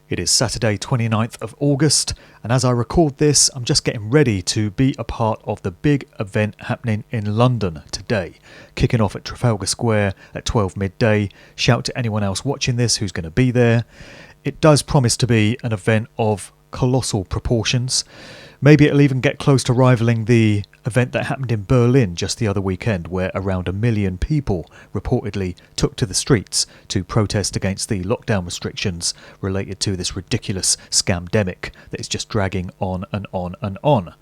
It is Saturday 29th of August, and as I record this, I'm just getting ready to be a part of the big event happening in London today, kicking off at Trafalgar Square at 12 midday. Shout to anyone else watching this who's going to be there. It does promise to be an event of colossal proportions. Maybe it'll even get close to rivaling the event that happened in Berlin just the other weekend, where around 1 million people reportedly took to the streets to protest against the lockdown restrictions related to this ridiculous scamdemic that is just dragging on and on and on.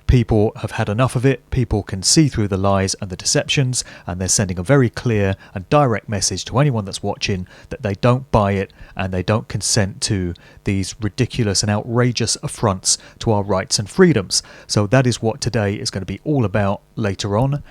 People have had enough of it. People can see through the lies and the deceptions, and they're sending a very clear and direct message to anyone that's watching that they don't buy it and they don't consent to these ridiculous and outrageous affronts to our rights and freedoms. So that is what today is going to be all about later on.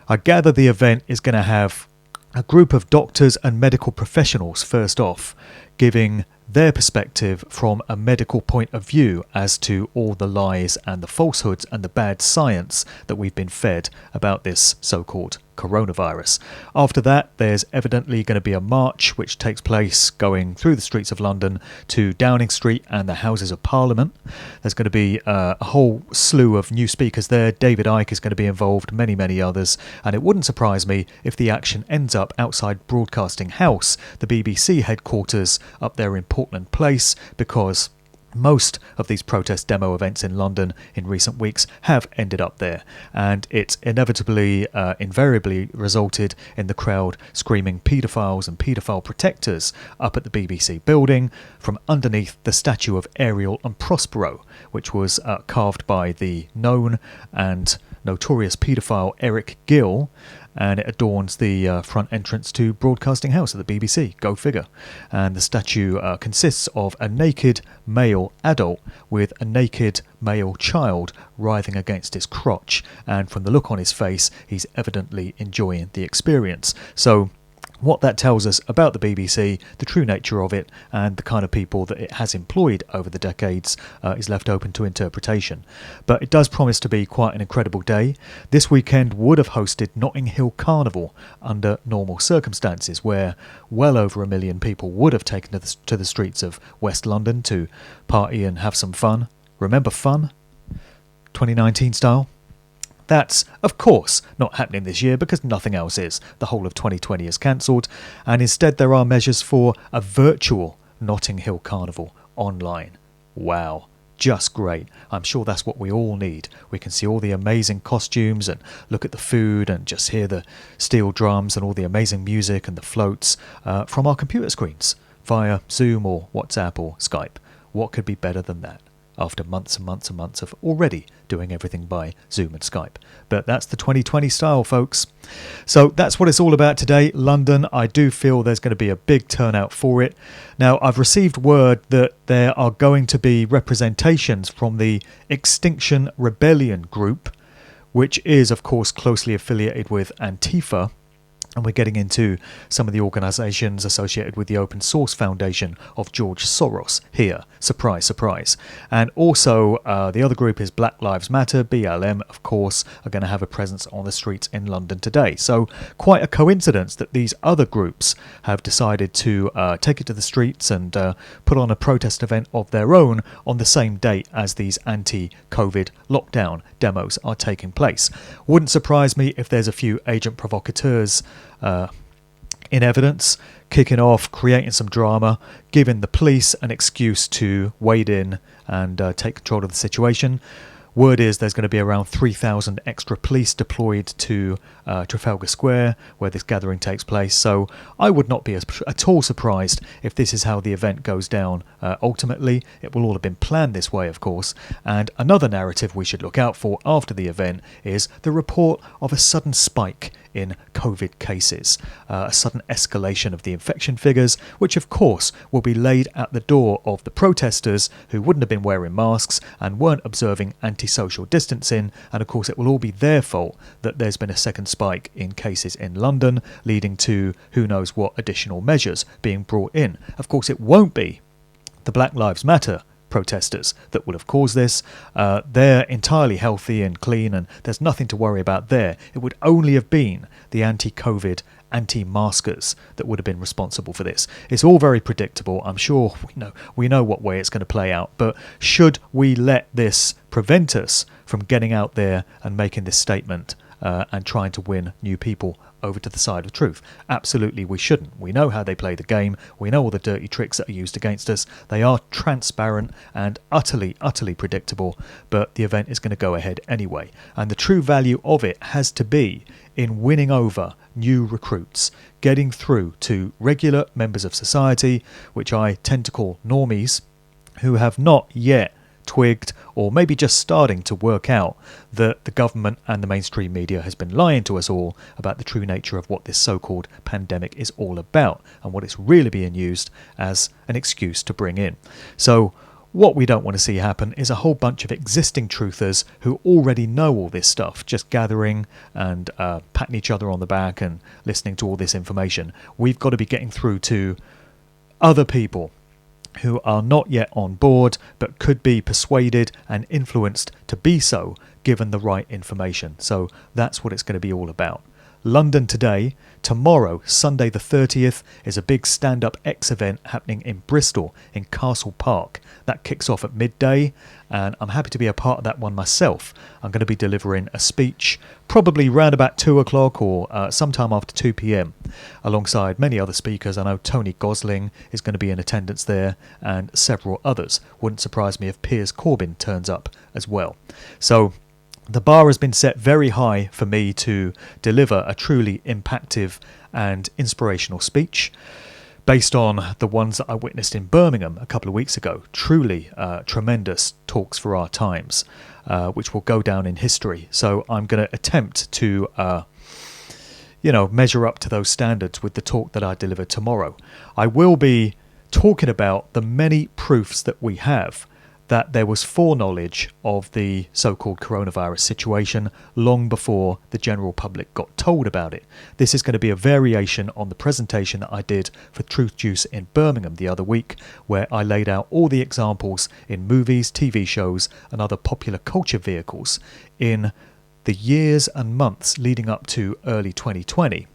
I gather the event is going to have a group of doctors and medical professionals first off, giving their perspective from a medical point of view as to all the lies and the falsehoods and the bad science that we've been fed about this so-called coronavirus. After that, there's evidently going to be a march which takes place going through the streets of London to Downing Street and the Houses of Parliament. There's going to be a whole slew of new speakers there. David Icke is going to be involved, many others, and it wouldn't surprise me if the action ends up outside Broadcasting House, the BBC headquarters up there in Portland Place, because most of these protest demo events in London in recent weeks have ended up there, and it's invariably resulted in the crowd screaming paedophiles and paedophile protectors up at the BBC building from underneath the statue of Ariel and Prospero, which was carved by the known and notorious paedophile Eric Gill, and it adorns the front entrance to Broadcasting House at the BBC. Go figure. And the statue consists of a naked male adult with a naked male child writhing against his crotch, and from the look on his face, he's evidently enjoying the experience. So what that tells us about the BBC, the true nature of it, and the kind of people that it has employed over the decades is left open to interpretation. But it does promise to be quite an incredible day. This weekend would have hosted Notting Hill Carnival under normal circumstances, where well over 1 million people would have taken to the streets of West London to party and have some fun. Remember fun? 2019 style? That's, of course, not happening this year because nothing else is. The whole of 2020 is cancelled, and instead there are measures for a virtual Notting Hill Carnival online. Wow, just great. I'm sure that's what we all need. We can see all the amazing costumes and look at the food and just hear the steel drums and all the amazing music and the floats from our computer screens via Zoom or WhatsApp or Skype. What could be better than that? After months and months and months of already doing everything by Zoom and Skype. But that's the 2020 style, folks. So that's what it's all about today. London, I do feel there's going to be a big turnout for it. Now, I've received word that there are going to be representations from the Extinction Rebellion group, which is, of course, closely affiliated with Antifa. And we're getting into some of the organisations associated with the Open Source Foundation of George Soros here. Surprise, surprise. And also the other group is Black Lives Matter. BLM, of course, are going to have a presence on the streets in London today. So quite a coincidence that these other groups have decided to take it to the streets and put on a protest event of their own on the same date as these anti-COVID lockdown demos are taking place. Wouldn't surprise me if there's a few agent provocateurs in evidence, kicking off, creating some drama, giving the police an excuse to wade in and take control of the situation. Word is there's going to be around 3,000 extra police deployed to Trafalgar Square, where this gathering takes place. So I would not be at all surprised if this is how the event goes down. Ultimately, it will all have been planned this way, of course. And another narrative we should look out for after the event is the report of a sudden spike in COVID cases, a sudden escalation of the infection figures, which of course will be laid at the door of the protesters who wouldn't have been wearing masks and weren't observing anti-social distancing, and of course it will all be their fault that there's been a second spike in cases in London, leading to who knows what additional measures being brought in. Of course it won't be the Black Lives Matter protesters that would have caused this. They're entirely healthy and clean, and there's nothing to worry about there. It would only have been the anti-COVID, anti-maskers that would have been responsible for this. It's all very predictable. I'm sure we know what way it's going to play out. But should we let this prevent us from getting out there and making this statement and trying to win new people over to the side of truth? Absolutely we shouldn't. We know how they play the game. We know all the dirty tricks that are used against us. They are transparent and utterly predictable, but the event is going to go ahead anyway. And the true value of it has to be in winning over new recruits, getting through to regular members of society, which I tend to call normies, who have not yet twigged or maybe just starting to work out that the government and the mainstream media has been lying to us all about the true nature of what this so-called pandemic is all about and what it's really being used as an excuse to bring in. So what we don't want to see happen is a whole bunch of existing truthers who already know all this stuff just gathering and patting each other on the back and listening to all this information. We've got to be getting through to other people who are not yet on board but could be persuaded and influenced to be so given the right information. So that's what it's going to be all about. London today. Tomorrow, Sunday the 30th, is a big stand-up X event happening in Bristol in Castle Park. That kicks off at midday, and I'm happy to be a part of that one myself. I'm going to be delivering a speech probably round about 2 o'clock or sometime after 2 p.m. alongside many other speakers. I know Tony Gosling is going to be in attendance there and several others. Wouldn't surprise me if Piers Corbyn turns up as well. So the bar has been set very high for me to deliver a truly impactful and inspirational speech based on the ones that I witnessed in Birmingham a couple of weeks ago. Truly tremendous talks for our times, which will go down in history. So I'm going to attempt to measure up to those standards with the talk that I deliver tomorrow. I will be talking about the many proofs that we have that there was foreknowledge of the so-called coronavirus situation long before the general public got told about it. This is going to be a variation on the presentation that I did for Truth Juice in Birmingham the other week, where I laid out all the examples in movies, TV shows and other popular culture vehicles in the years and months leading up to early 2020,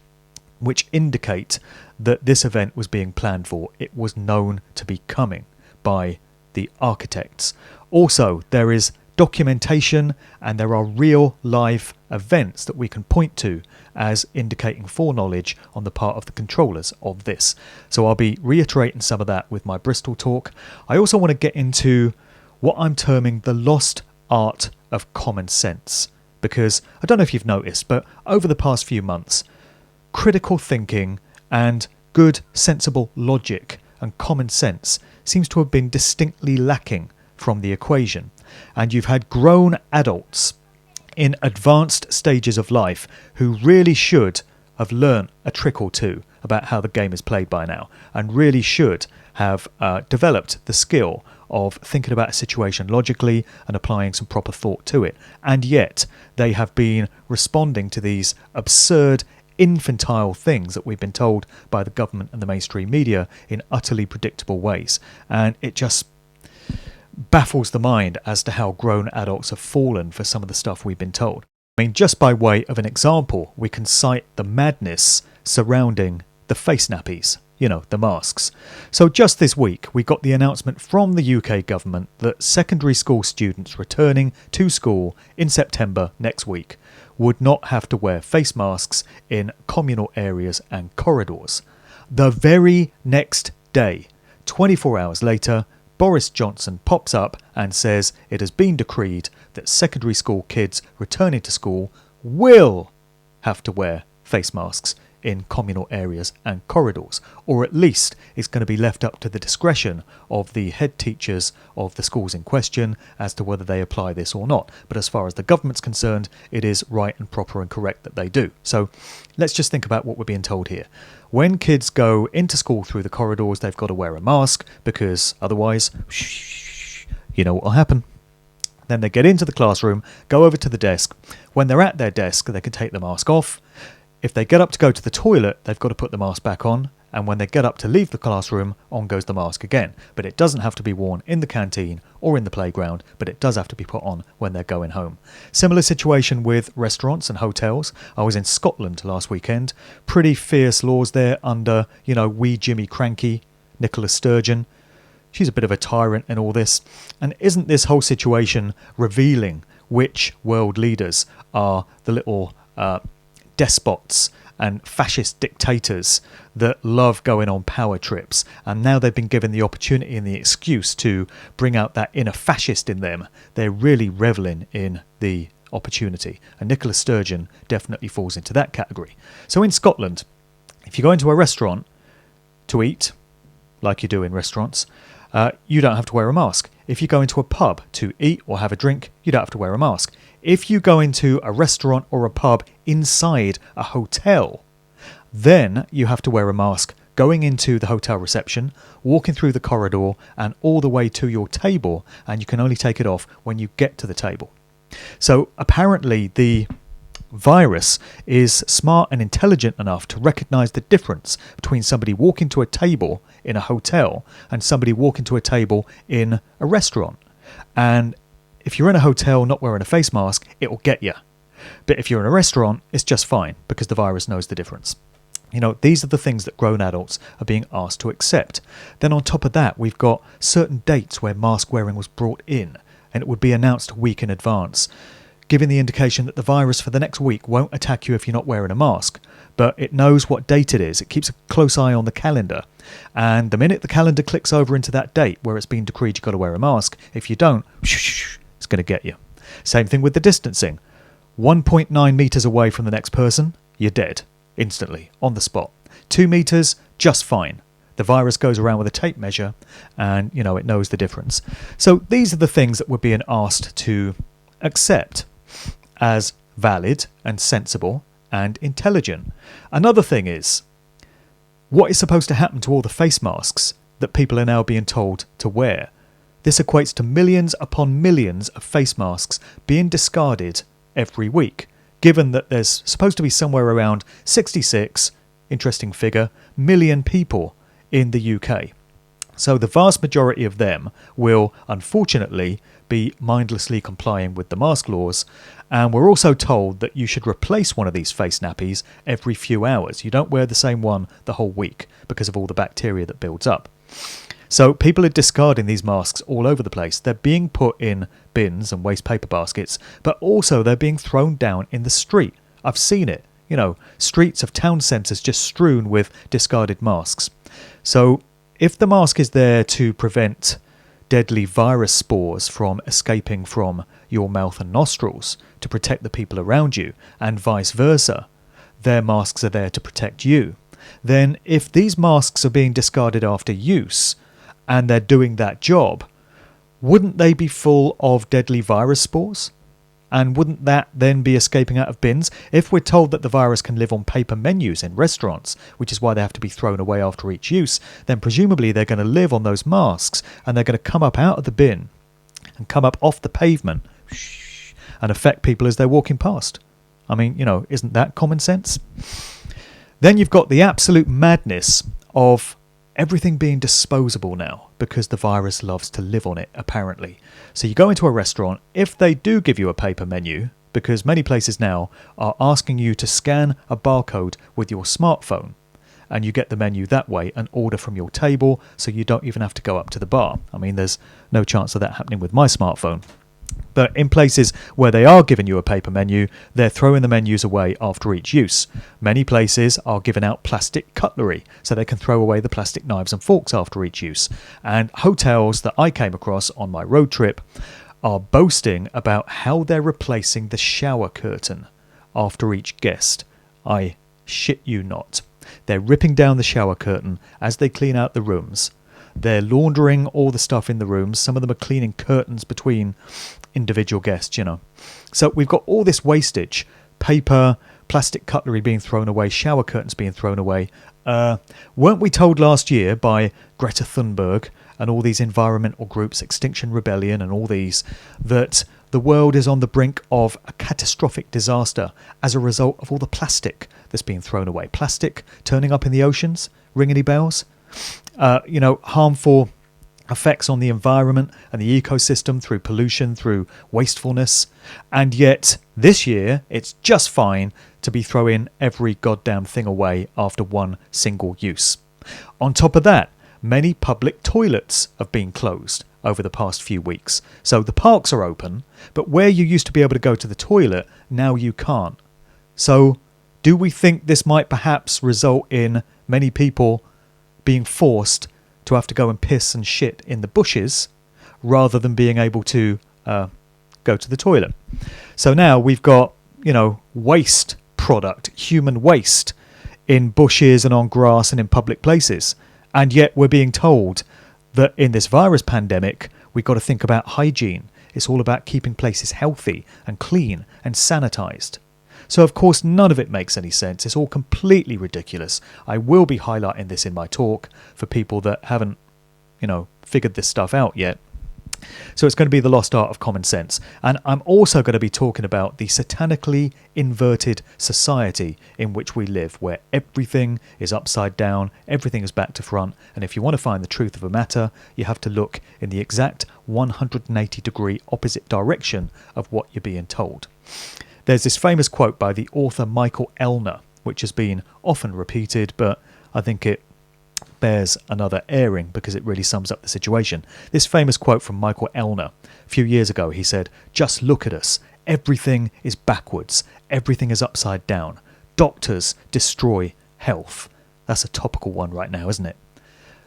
which indicate that this event was being planned for. It was known to be coming by the architects. Also, there is documentation and there are real live events that we can point to as indicating foreknowledge on the part of the controllers of this. So I'll be reiterating some of that with my Bristol talk. I also want to get into what I'm terming the lost art of common sense, because I don't know if you've noticed, but over the past few months, critical thinking and good sensible logic and common sense seems to have been distinctly lacking from the equation. And you've had grown adults in advanced stages of life who really should have learnt a trick or two about how the game is played by now, and really should have developed the skill of thinking about a situation logically and applying some proper thought to it. And yet they have been responding to these absurd infantile things that we've been told by the government and the mainstream media in utterly predictable ways. And it just baffles the mind as to how grown adults have fallen for some of the stuff we've been told. I mean, just by way of an example, we can cite the madness surrounding the face nappies, the masks. So just this week, we got the announcement from the UK government that secondary school students returning to school in September next week would not have to wear face masks in communal areas and corridors. The very next day, 24 hours later, Boris Johnson pops up and says it has been decreed that secondary school kids returning to school will have to wear face masks in communal areas and corridors, or at least it's going to be left up to the discretion of the head teachers of the schools in question as to whether they apply this or not. But as far as the government's concerned, it is right and proper and correct that they do. So let's just think about what we're being told here. When kids go into school through the corridors, they've got to wear a mask, because otherwise, you know what will happen. Then they get into the classroom, go over to the desk. When they're at their desk, they can take the mask off. If they get up to go to the toilet, they've got to put the mask back on. and when they get up to leave the classroom, on goes the mask again. But it doesn't have to be worn in the canteen or in the playground, but it does have to be put on when they're going home. Similar situation with restaurants and hotels. I was in Scotland last weekend. Pretty fierce laws there under, wee Jimmy Cranky, Nicola Sturgeon. She's a bit of a tyrant in all this. And isn't this whole situation revealing which world leaders are the little despots and fascist dictators that love going on power trips, and now they've been given the opportunity and the excuse to bring out that inner fascist in them. They're really reveling in the opportunity, and Nicola Sturgeon definitely falls into that category. So in Scotland, if you go into a restaurant to eat, like you do in restaurants, you don't have to wear a mask. If you go into a pub to eat or have a drink, you don't have to wear a mask. If you go into a restaurant or a pub inside a hotel, then you have to wear a mask going into the hotel reception, walking through the corridor and all the way to your table, and you can only take it off when you get to the table. So apparently the virus is smart and intelligent enough to recognize the difference between somebody walking to a table in a hotel and somebody walking to a table in a restaurant. And if you're in a hotel not wearing a face mask, it will get you. But if you're in a restaurant, it's just fine because the virus knows the difference. These are the things that grown adults are being asked to accept. Then on top of that, we've got certain dates where mask wearing was brought in, and it would be announced a week in advance, giving the indication that the virus for the next week won't attack you if you're not wearing a mask. But it knows what date it is. It keeps a close eye on the calendar. And the minute the calendar clicks over into that date where it's been decreed you've got to wear a mask, if you don't, it's going to get you. Same thing with the distancing. 1.9 metres away from the next person, you're dead. Instantly, on the spot. 2 metres, just fine. The virus goes around with a tape measure and, it knows the difference. So these are the things that we're being asked to accept as valid and sensible and intelligent. Another thing is, what is supposed to happen to all the face masks that people are now being told to wear? This equates to millions upon millions of face masks being discarded every week, given that there's supposed to be somewhere around 66, interesting figure, million people in the UK. So the vast majority of them will, unfortunately, be mindlessly complying with the mask laws. And we're also told that you should replace one of these face nappies every few hours. You don't wear the same one the whole week because of all the bacteria that builds up. So people are discarding these masks all over the place. They're being put in bins and waste paper baskets, but also they're being thrown down in the street. I've seen it. Streets of town centres just strewn with discarded masks. So if the mask is there to prevent deadly virus spores from escaping from your mouth and nostrils, to protect the people around you, and vice versa, their masks are there to protect you, then if these masks are being discarded after use, and they're doing that job, wouldn't they be full of deadly virus spores? And wouldn't that then be escaping out of bins? If we're told that the virus can live on paper menus in restaurants, which is why they have to be thrown away after each use, then presumably they're going to live on those masks, and they're going to come up out of the bin and come up off the pavement and affect people as they're walking past. I mean, isn't that common sense? Then you've got the absolute madness of everything being disposable now because the virus loves to live on it, apparently. So you go into a restaurant, if they do give you a paper menu, because many places now are asking you to scan a barcode with your smartphone, and you get the menu that way and order from your table, so you don't even have to go up to the bar. I mean, there's no chance of that happening with my smartphone. But in places where they are giving you a paper menu, they're throwing the menus away after each use. Many places are giving out plastic cutlery, so they can throw away the plastic knives and forks after each use. And hotels that I came across on my road trip are boasting about how they're replacing the shower curtain after each guest. I shit you not. They're ripping down the shower curtain as they clean out the rooms. They're laundering all the stuff in the rooms. Some of them are cleaning curtains between individual guests, you know. So we've got all this wastage, paper, plastic cutlery being thrown away, shower curtains being thrown away. Weren't we told last year by Greta Thunberg and all these environmental groups, Extinction Rebellion and all these, that the world is on the brink of a catastrophic disaster as a result of all the plastic that's being thrown away? Plastic turning up in the oceans, Ring any bells? Harmful effects on the environment and the ecosystem through pollution, through wastefulness. And yet this year it's just fine to be throwing every goddamn thing away after one single use. On top of that, many public toilets have been closed over the past few weeks. So the parks are open, but where you used to be able to go to the toilet, now you can't. So do we think this might perhaps result in many people being forced to have to go and piss and shit in the bushes rather than being able to go to the toilet? So now we've got, waste product, human waste in bushes and on grass and in public places. And yet we're being told that in this virus pandemic, we've got to think about hygiene. It's all about keeping places healthy and clean and sanitized. So, of course, none of it makes any sense. It's all completely ridiculous. I will be highlighting this in my talk for people that haven't, figured this stuff out yet. So it's going to be the lost art of common sense. And I'm also going to be talking about the satanically inverted society in which we live, where everything is upside down, everything is back to front. And if you want to find the truth of a matter, you have to look in the exact 180-degree opposite direction of what you're being told. There's this famous quote by the author Michael Elner, which has been often repeated, but I think it bears another airing because it really sums up the situation. This famous quote from Michael Elner. A few years ago, he said, "Just look at us. Everything is backwards. Everything is upside down. Doctors destroy health." That's a topical one right now, isn't it?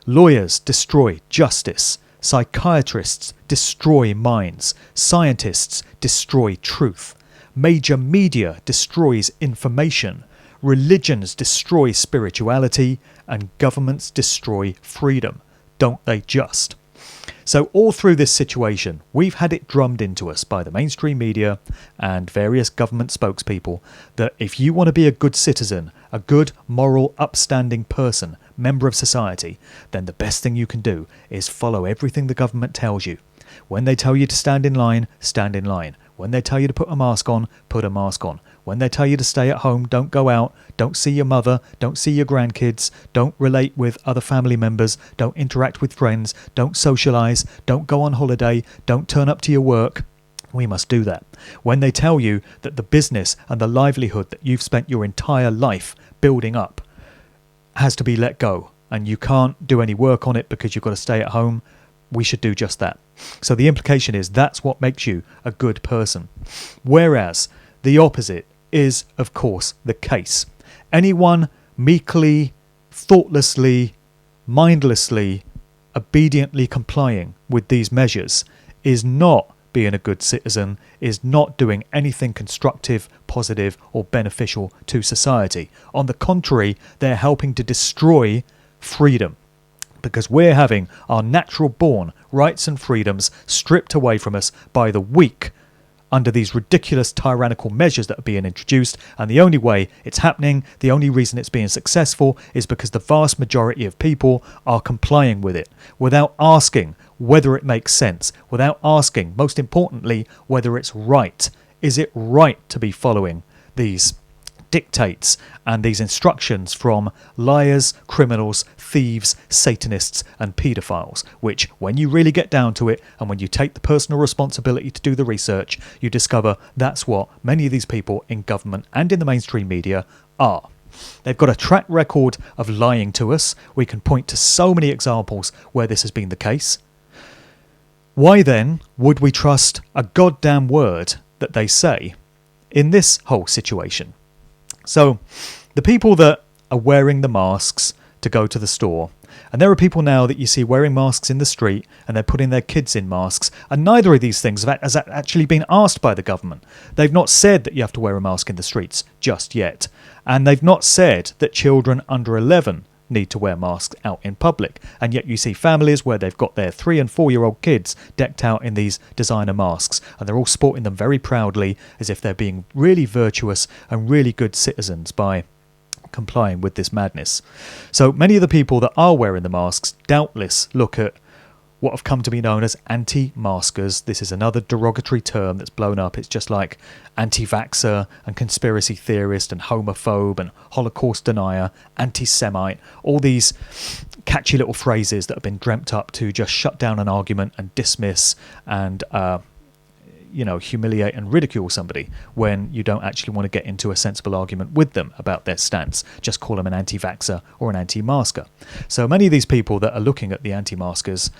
Lawyers destroy justice. Psychiatrists destroy minds. Scientists destroy truth. Major media destroys information. Religions destroy spirituality, and governments destroy freedom. Don't they just? So all through this situation, we've had it drummed into us by the mainstream media and various government spokespeople that if you want to be a good citizen, a good, moral, upstanding person, member of society, then the best thing you can do is follow everything the government tells you. When they tell you to stand in line, stand in line. When they tell you to put a mask on, put a mask on. When they tell you to stay at home, don't go out, don't see your mother, don't see your grandkids, don't relate with other family members, don't interact with friends, don't socialise, don't go on holiday, don't turn up to your work. We must do that. When they tell you that the business and the livelihood that you've spent your entire life building up has to be let go and you can't do any work on it because you've got to stay at home, we should do just that. So the implication is that's what makes you a good person. Whereas the opposite is, of course, the case. Anyone meekly, thoughtlessly, mindlessly, obediently complying with these measures is not being a good citizen, is not doing anything constructive, positive, or beneficial to society. On the contrary, they're helping to destroy freedom, because we're having our natural born rights and freedoms stripped away from us by the weak under these ridiculous tyrannical measures that are being introduced. And the only way it's happening, the only reason it's being successful, is because the vast majority of people are complying with it without asking whether it makes sense, without asking, most importantly, whether it's right. Is it right to be following these dictates and these instructions from liars, criminals, thieves, satanists and paedophiles, which when you really get down to it and when you take the personal responsibility to do the research, you discover that's what many of these people in government and in the mainstream media are. They've got a track record of lying to us. We can point to so many examples where this has been the case. Why then would we trust a goddamn word that they say in this whole situation? So the people that are wearing the masks to go to the store, and there are people now that you see wearing masks in the street and they're putting their kids in masks, and neither of these things has actually been asked by the government. They've not said that you have to wear a mask in the streets just yet, and they've not said that children under 11 need to wear masks out in public, and yet you see families where they've got their 3 and 4-year-old kids decked out in these designer masks, and they're all sporting them very proudly as if they're being really virtuous and really good citizens by complying with this madness. So many of the people that are wearing the masks doubtless look at what have come to be known as anti-maskers. This is another derogatory term that's blown up. It's just like anti-vaxxer and conspiracy theorist and homophobe and Holocaust denier, anti-Semite, all these catchy little phrases that have been dreamt up to just shut down an argument and dismiss and humiliate and ridicule somebody when you don't actually want to get into a sensible argument with them about their stance. Just call them an anti-vaxxer or an anti-masker. So many of these people that are looking at the anti-maskers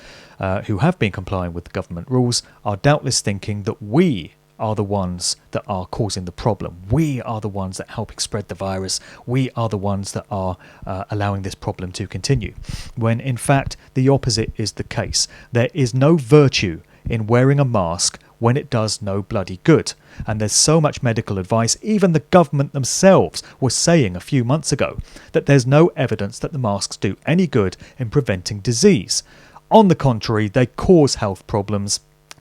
who have been complying with the government rules are doubtless thinking that we are the ones that are causing the problem. We are the ones that helping spread the virus. We are the ones that are allowing this problem to continue. When in fact the opposite is the case. There is no virtue in wearing a mask when it does no bloody good. And there's so much medical advice, even the government themselves were saying a few months ago that there's no evidence that the masks do any good in preventing disease. On the contrary, they cause health problems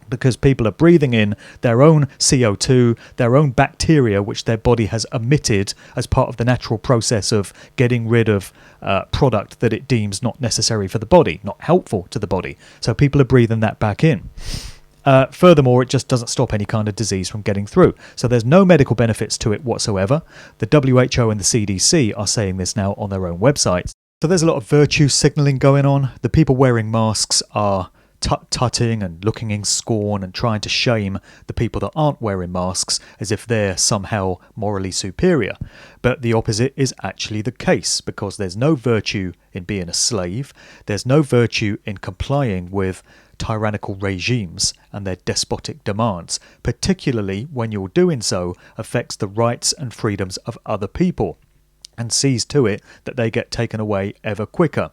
because people are breathing in their own CO2, their own bacteria, which their body has emitted as part of the natural process of getting rid of product that it deems not necessary for the body, not helpful to the body. So people are breathing that back in. Furthermore, it just doesn't stop any kind of disease from getting through. So there's no medical benefits to it whatsoever. The WHO and the CDC are saying this now on their own websites. So there's a lot of virtue signalling going on. The people wearing masks are tut-tutting and looking in scorn and trying to shame the people that aren't wearing masks as if they're somehow morally superior. But the opposite is actually the case, because there's no virtue in being a slave. There's no virtue in complying with tyrannical regimes and their despotic demands, particularly when your doing so affects the rights and freedoms of other people and sees to it that they get taken away ever quicker.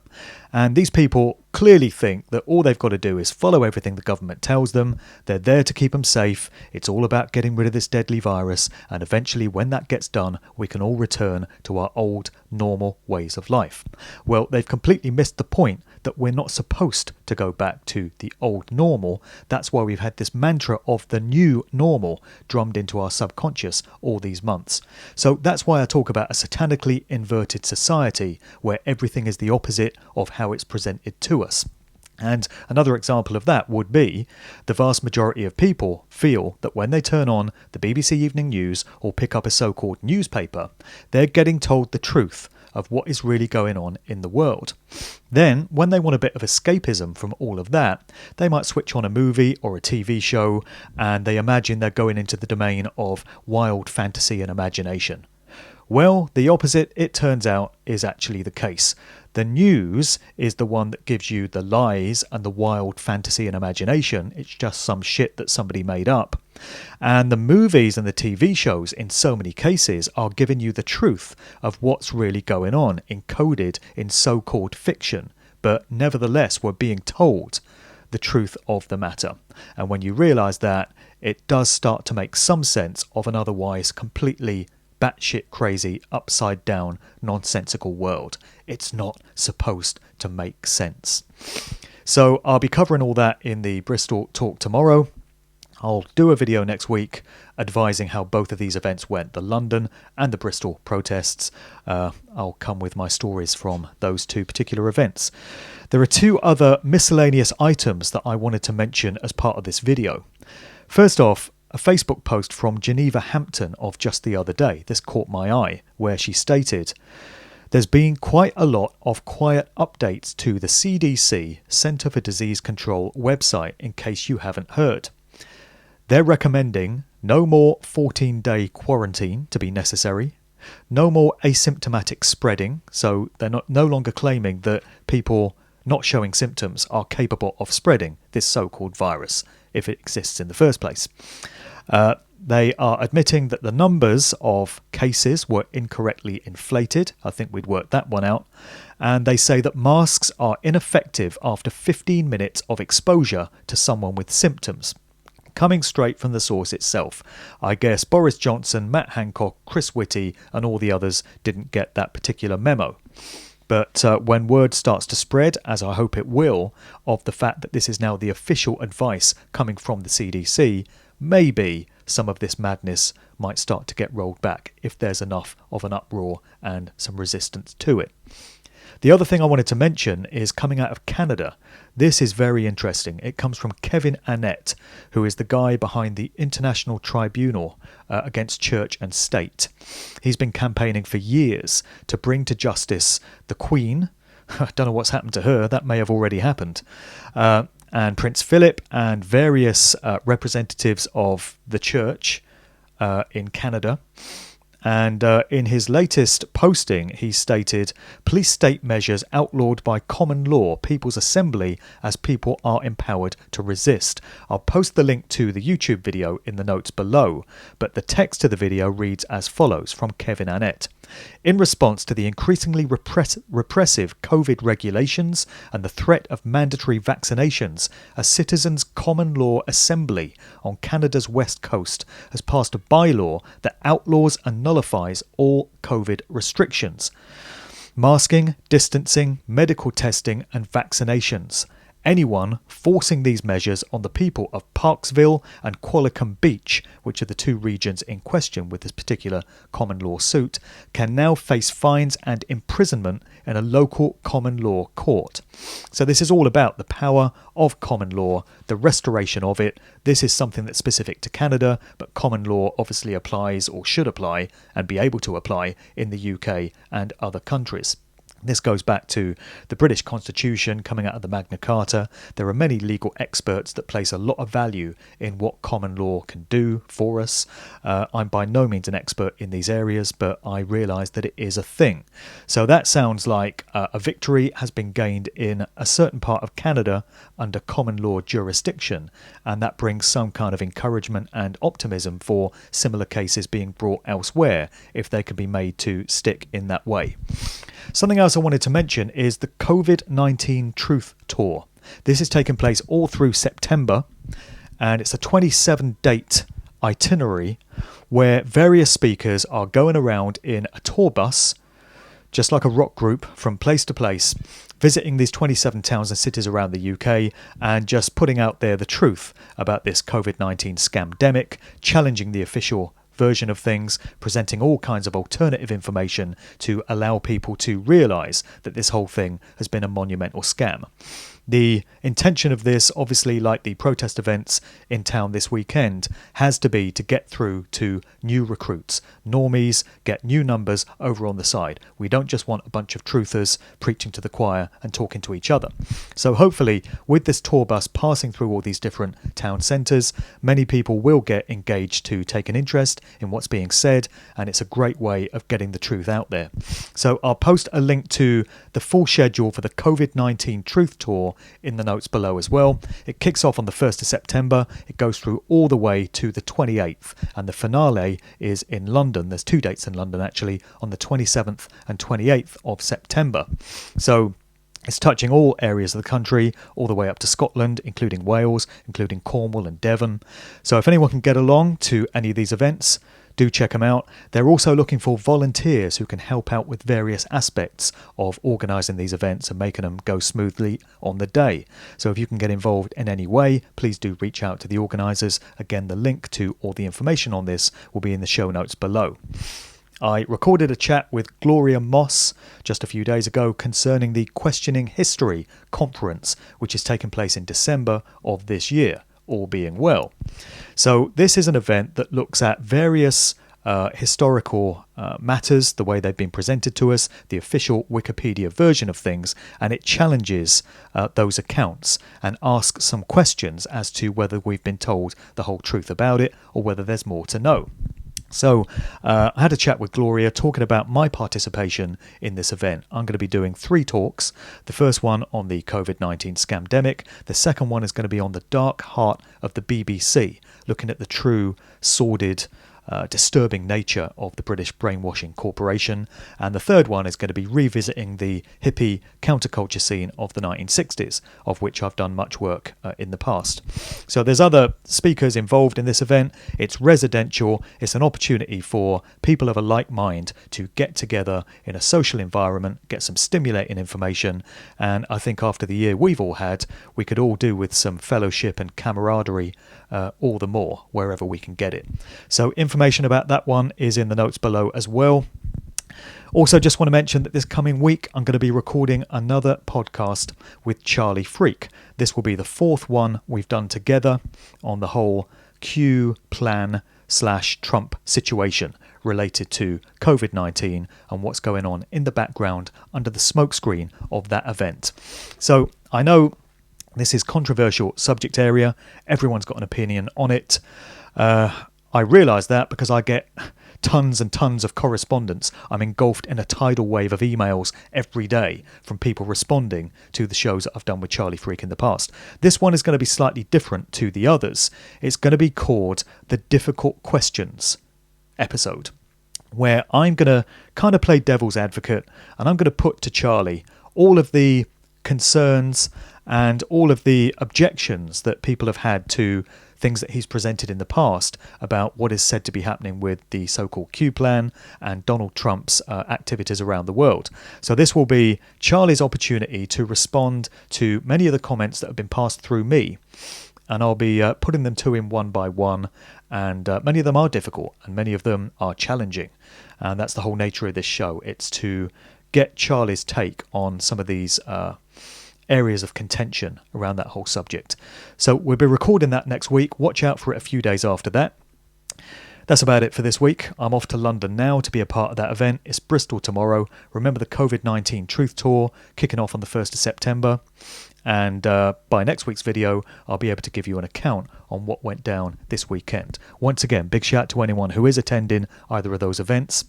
And these people clearly think that all they've got to do is follow everything the government tells them. They're there to keep them safe. It's all about getting rid of this deadly virus. And eventually, when that gets done, we can all return to our old, normal ways of life. Well, they've completely missed the point that we're not supposed to go back to the old normal. That's why we've had this mantra of the new normal drummed into our subconscious all these months. So that's why I talk about a satanically inverted society where everything is the opposite of how it's presented to us. And another example of that would be the vast majority of people feel that when they turn on the BBC Evening News or pick up a so-called newspaper, they're getting told the truth of what is really going on in the world. Then, when they want a bit of escapism from all of that, they might switch on a movie or a TV show and they imagine they're going into the domain of wild fantasy and imagination. Well, the opposite, it turns out, is actually the case. The news is the one that gives you the lies and the wild fantasy and imagination. It's just some shit that somebody made up. And the movies and the TV shows, in so many cases, are giving you the truth of what's really going on, encoded in so-called fiction. But nevertheless, we're being told the truth of the matter. And when you realise that, it does start to make some sense of an otherwise completely batshit crazy, upside down, nonsensical world. It's not supposed to make sense. So I'll be covering all that in the Bristol talk tomorrow. I'll do a video next week advising how both of these events went, the London and the Bristol protests. I'll come with my stories from those two particular events. There are two other miscellaneous items that I wanted to mention as part of this video. First off, a Facebook post from Geneva Hampton of just the other day. This caught my eye, where she stated, "There's been quite a lot of quiet updates to the CDC, Centre for Disease Control website, in case you haven't heard. They're recommending no more 14-day quarantine to be necessary, no more asymptomatic spreading," so they're no longer claiming that people not showing symptoms are capable of spreading this so-called virus, if it exists in the first place. They are admitting that the numbers of cases were incorrectly inflated. I think we'd worked that one out. And they say that masks are ineffective after 15 minutes of exposure to someone with symptoms. Coming straight from the source itself. I guess Boris Johnson, Matt Hancock, Chris Whitty and all the others didn't get that particular memo. But when word starts to spread, as I hope it will, of the fact that this is now the official advice coming from the CDC, maybe some of this madness might start to get rolled back if there's enough of an uproar and some resistance to it. The other thing I wanted to mention is coming out of Canada. This is very interesting. It comes from Kevin Annett, who is the guy behind the International Tribunal against Church and State. He's been campaigning for years to bring to justice the Queen. I don't know what's happened to her. That may have already happened. And Prince Philip and various representatives of the church in Canada. And in his latest posting, he stated, "Police state measures outlawed by common law, People's Assembly, as people are empowered to resist." I'll post the link to the YouTube video in the notes below, but the text to the video reads as follows from Kevin Annett. "In response to the increasingly repressive Covid regulations and the threat of mandatory vaccinations, a citizens' common law assembly on Canada's west coast has passed a bylaw that outlaws and nullifies all Covid restrictions, masking, distancing, medical testing and vaccinations. Anyone forcing these measures on the people of Parksville and Qualicum Beach, which are the two regions in question with this particular common law suit, can now face fines and imprisonment in a local common law court." So this is all about the power of common law, the restoration of it. This is something that's specific to Canada, but common law obviously applies or should apply and be able to apply in the UK and other countries. This goes back to the British Constitution coming out of the Magna Carta. There are many legal experts that place a lot of value in what common law can do for us. I'm by no means an expert in these areas, but I realise that it is a thing. So that sounds like a victory has been gained in a certain part of Canada under common law jurisdiction, and that brings some kind of encouragement and optimism for similar cases being brought elsewhere if they can be made to stick in that way. Something else I wanted to mention is the COVID-19 Truth Tour. This is taking place all through September, and it's a 27-date itinerary where various speakers are going around in a tour bus, just like a rock group, from place to place, visiting these 27 towns and cities around the UK and just putting out there the truth about this COVID-19 scamdemic, challenging the official version of things, presenting all kinds of alternative information to allow people to realise that this whole thing has been a monumental scam. The intention of this, obviously like the protest events in town this weekend, has to be to get through to new recruits, normies, get new numbers over on the side. We don't just want a bunch of truthers preaching to the choir and talking to each other. So hopefully with this tour bus passing through all these different town centres, many people will get engaged to take an interest in what's being said, and it's a great way of getting the truth out there. So I'll post a link to the full schedule for the COVID-19 Truth Tour in the notes below as well. It kicks off on the 1st of September. It goes through all the way to the 28th, and the finale is in London. There's 2 dates in London actually, on the 27th and 28th of September. So it's touching all areas of the country, all the way up to Scotland, including Wales, including Cornwall and Devon. So if anyone can get along to any of these events, do check them out. They're also looking for volunteers who can help out with various aspects of organising these events and making them go smoothly on the day. So if you can get involved in any way, please do reach out to the organisers. Again, the link to all the information on this will be in the show notes below. I recorded a chat with Gloria Moss just a few days ago concerning the Questioning History conference, which is taking place in December of this year, all being well. So this is an event that looks at various historical matters, the way they've been presented to us, the official Wikipedia version of things, and it challenges those accounts and asks some questions as to whether we've been told the whole truth about it or whether there's more to know. So I had a chat with Gloria talking about my participation in this event. I'm going to be doing 3 talks. The first one on the COVID-19 scamdemic. The second one is going to be on the dark heart of the BBC, looking at the true sordid, disturbing nature of the British brainwashing corporation. And the third one is going to be revisiting the hippie counterculture scene of the 1960s, of which I've done much work in the past. So there's other speakers involved in this event. It's residential. It's an opportunity for people of a like mind to get together in a social environment, get some stimulating information. And I think after the year we've all had, we could all do with some fellowship and camaraderie all the more wherever we can get it. So information about that one is in the notes below as well. Also, just want to mention that this coming week, I'm going to be recording another podcast with Charlie Freak. This will be the fourth one we've done together on the whole Q plan / Trump situation related to COVID-19 and what's going on in the background under the smokescreen of that event. So I know this is controversial subject area. Everyone's got an opinion on it. I realise that because I get tons and tons of correspondence. I'm engulfed in a tidal wave of emails every day from people responding to the shows that I've done with Charlie Freak in the past. This one is going to be slightly different to the others. It's going to be called the Difficult Questions episode, where I'm going to kind of play devil's advocate and I'm going to put to Charlie all of the concerns and all of the objections that people have had to things that he's presented in the past about what is said to be happening with the so-called Q plan and Donald Trump's activities around the world. So this will be Charlie's opportunity to respond to many of the comments that have been passed through me, and I'll be putting them to him one by one, and many of them are difficult and many of them are challenging, and that's the whole nature of this show. It's to get Charlie's take on some of these areas of contention around that whole subject. So we'll be recording that next week. Watch out for it a few days after that. That's about it for this week. I'm off to London now to be a part of that event. It's Bristol tomorrow. Remember the COVID-19 Truth Tour kicking off on the 1st of September. And by next week's video, I'll be able to give you an account on what went down this weekend. Once again, big shout out to anyone who is attending either of those events.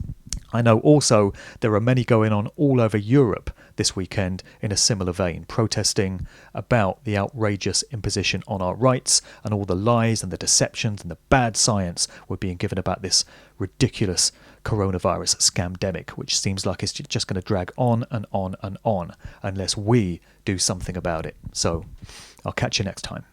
I know also there are many going on all over Europe this weekend in a similar vein, protesting about the outrageous imposition on our rights and all the lies and the deceptions and the bad science we're being given about this ridiculous coronavirus scamdemic, which seems like it's just going to drag on and on and on unless we do something about it. So I'll catch you next time.